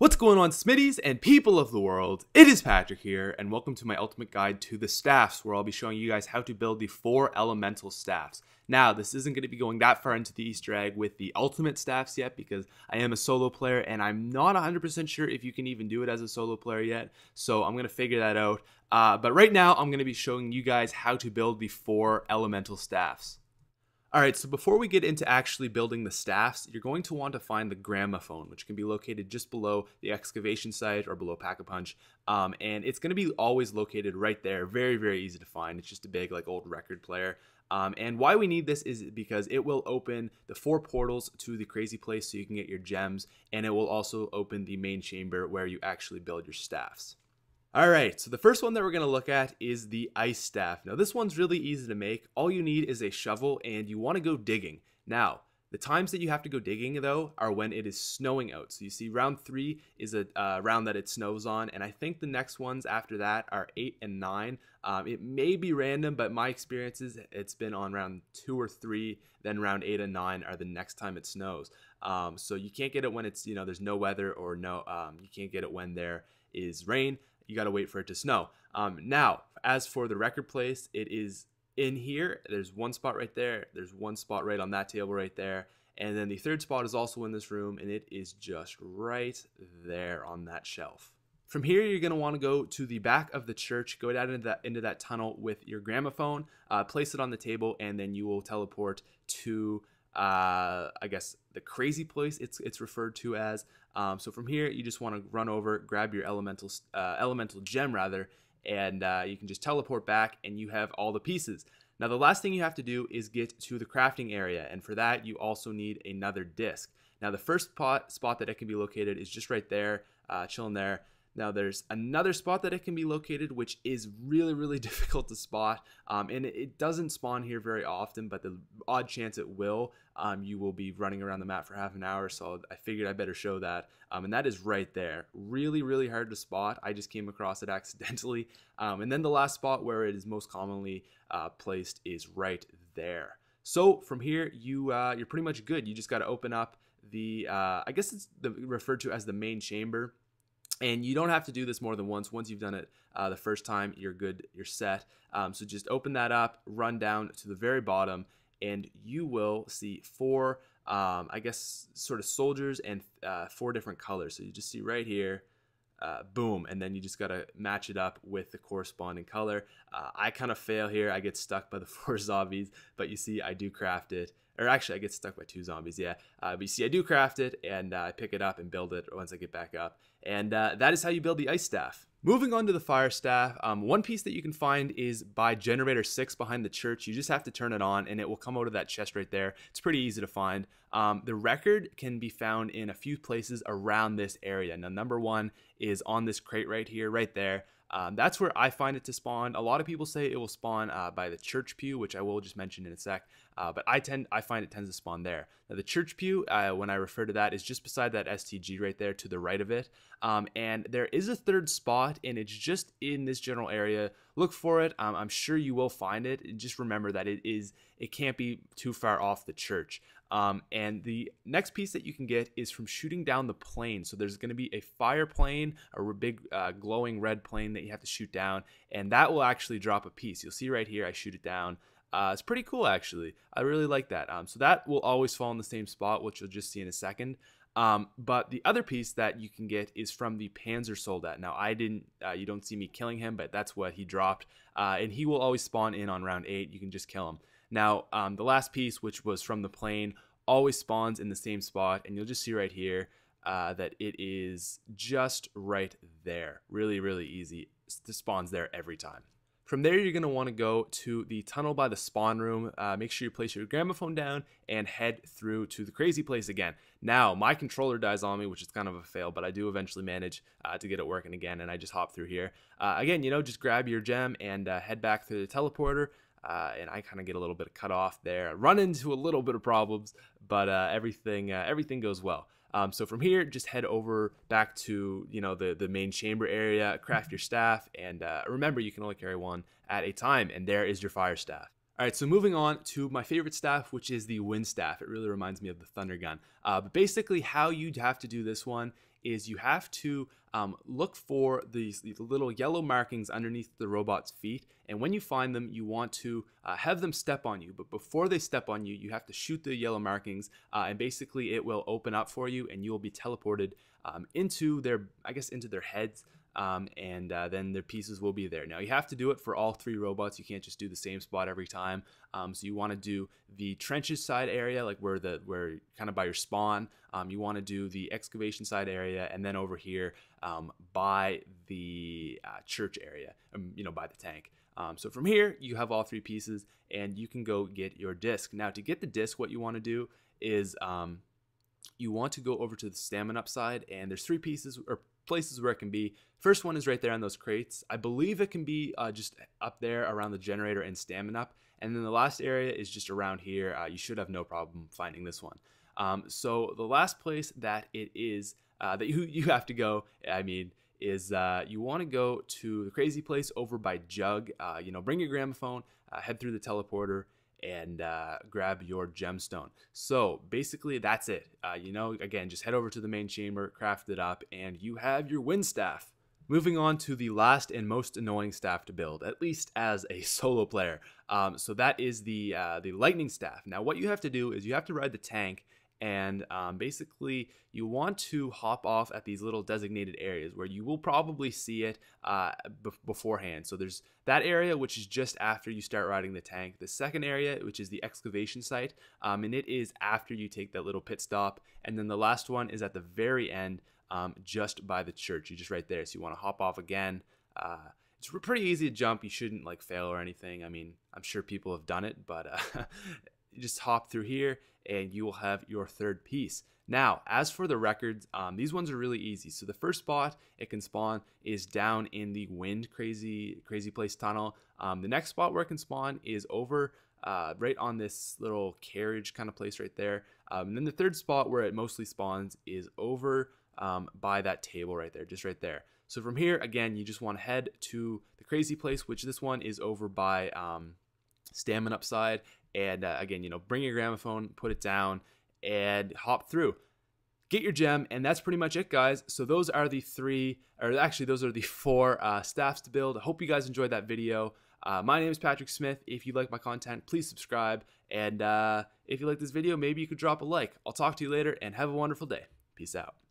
What's going on, Smitties and people of the world? It is Patrick here, and welcome to my ultimate guide to the staffs, where I'll be showing you guys how to build the 4 elemental staffs. Now, this isn't going to be going that far into the Easter egg with the ultimate staffs yet, because I am a solo player, and I'm not 100% sure if you can even do it as a solo player yet, so I'm going to figure that out. But right now, I'm going to be showing you guys how to build the 4 elemental staffs. Alright, so before we get into actually building the staffs, you're going to want to find the gramophone, which can be located just below the excavation site or below Pack-a-Punch. And it's going to be always located right there. Very, very easy to find. It's just a big old record player. And why we need this is because it will open the 4 portals to the crazy place so you can get your gems. And it will also open the main chamber where you actually build your staffs. Alright, so the first one that we're going to look at is the ice staff. Now this one's really easy to make. All you need is a shovel and you want to go digging. Now, the times that you have to go digging though are when it is snowing out. So you see round 3 is a round that it snows on, and I think the next ones after that are 8 and 9. It may be random, but my experiences, it's been on round 2 or 3, then round 8 and 9 are the next time it snows. So you can't get it when it's, there's no weather, or you can't get it when there is rain. You got to wait for it to snow. Now, as for the record place, it is in here. There's one spot right there. There's one spot right on that table right there. And then the third spot is also in this room, and it is just right there on that shelf. From here, you're going to want to go to the back of the church, go down into that tunnel with your gramophone, place it on the table, and then you will teleport to I guess the crazy place it's referred to as. So from here, you just want to run over, grab your elemental gem rather, and you can just teleport back, and you have all the pieces. Now the last thing you have to do is get to the crafting area, and for that you also need another disc. Now the first spot that it can be located is just right there, chilling there. Now there's another spot that it can be located, which is really, really difficult to spot, and it doesn't spawn here very often, but the odd chance it will, you will be running around the map for half an hour, so I figured I better show that, and that is right there. Really, really hard to spot. I just came across it accidentally, and then the last spot where it is most commonly placed is right there. So from here, you're pretty much good. You just got to open up the, I guess it's referred to as the main chamber. And you don't have to do this more than once. Once you've done it the first time, you're good, you're set. So just open that up, run down to the very bottom, and you will see 4, I guess, sort of soldiers and 4 different colors. So you just see right here, boom, and then you just got to match it up with the corresponding color. I kind of fail here. I get stuck by the 4 zombies, but you see I do craft it. Or actually, I get stuck by 2 zombies, yeah. But you see, I do craft it, and I pick it up and build it once I get back up. And that is how you build the ice staff. Moving on to the fire staff, one piece that you can find is by generator 6 behind the church. You just have to turn it on, and it will come out of that chest right there. It's pretty easy to find. The record can be found in a few places around this area. Now, number 1 is on this crate right here, right there. That's where I find it to spawn. A lot of people say it will spawn by the church pew, which I will just mention in a sec. But I find it tends to spawn there. Now the church pew, when I refer to that, is just beside that STG right there to the right of it. And there is a third spot, and it's just in this general area. Look for it. I'm sure you will find it. Just remember that it can't be too far off the church. And the next piece that you can get is from shooting down the plane. So there's going to be a fire plane, a big glowing red plane that you have to shoot down, and that will actually drop a piece. You'll see right here, I shoot it down. It's pretty cool, actually. I really like that. So that will always fall in the same spot, which you'll just see in a second. But the other piece that you can get is from the Panzer Soldat. Now, you don't see me killing him, but that's what he dropped. And he will always spawn in on round 8. You can just kill him. Now, the last piece, which was from the plane, always spawns in the same spot. And you'll just see right here that it is just right there. Really, really easy. It spawns there every time. From there, you're going to want to go to the tunnel by the spawn room. Make sure you place your gramophone down and head through to the crazy place again. Now, my controller dies on me, which is kind of a fail, but I do eventually manage to get it working again, and I just hop through here. Again, just grab your gem and head back through the teleporter. And I kind of get a little bit cut off there. Run into a little bit of problems, but everything goes well. So from here, just head over back to the main chamber area, craft your staff, and remember you can only carry 1 at a time. And there is your fire staff. All right, so moving on to my favorite staff, which is the wind staff. It really reminds me of the thunder gun. But basically, how you'd have to do this one is you have to look for these little yellow markings underneath the robot's feet, and when you find them, you want to have them step on you. But before they step on you, you have to shoot the yellow markings, and basically it will open up for you, and you will be teleported into their, into their heads. And then their pieces will be there. Now you have to do it for all 3 robots. You can't just do the same spot every time. So you want to do the trenches side area, like where kind of by your spawn. You want to do the excavation side area, and then over here by the church area, by the tank. So from here you have all 3 pieces, and you can go get your disc. Now to get the disc, what you want to do is you want to go over to the stamina up side, and there's 3 pieces or places where it can be. First one is right there on those crates. I believe it can be just up there around the generator and stamina up, and then the last area is just around here. You should have no problem finding this one. So the last place that it is that you have to go, is you want to go to the crazy place over by Jug. Bring your gramophone, head through the teleporter, and grab your gemstone. So basically that's it. Again, just head over to the main chamber, craft it up, and you have your wind staff. Moving on to the last and most annoying staff to build, at least as a solo player. So that is the lightning staff. Now what you have to do is you have to ride the tank, and basically you want to hop off at these little designated areas where you will probably see it beforehand. So there's that area, which is just after you start riding the tank. The second area, which is the excavation site, and it is after you take that little pit stop. And then the last one is at the very end, just by the church. You're just right there. So you want to hop off again. It's pretty easy to jump. You shouldn't fail or anything. I'm sure people have done it, but you just hop through here and you will have your 3rd piece. Now, as for the records, these ones are really easy. So the first spot it can spawn is down in the wind crazy place tunnel. The next spot where it can spawn is over right on this little carriage kind of place right there. And then the 3rd spot where it mostly spawns is over by that table right there, just right there. So from here, again, you just want to head to the crazy place, which this one is over by stamina upside. And again, bring your gramophone, put it down, and hop through. Get your gem, and that's pretty much it, guys. So those are the 4 staffs to build. I hope you guys enjoyed that video. My name is Patrick Smith. If you like my content, please subscribe. And if you like this video, maybe you could drop a like. I'll talk to you later, and have a wonderful day. Peace out.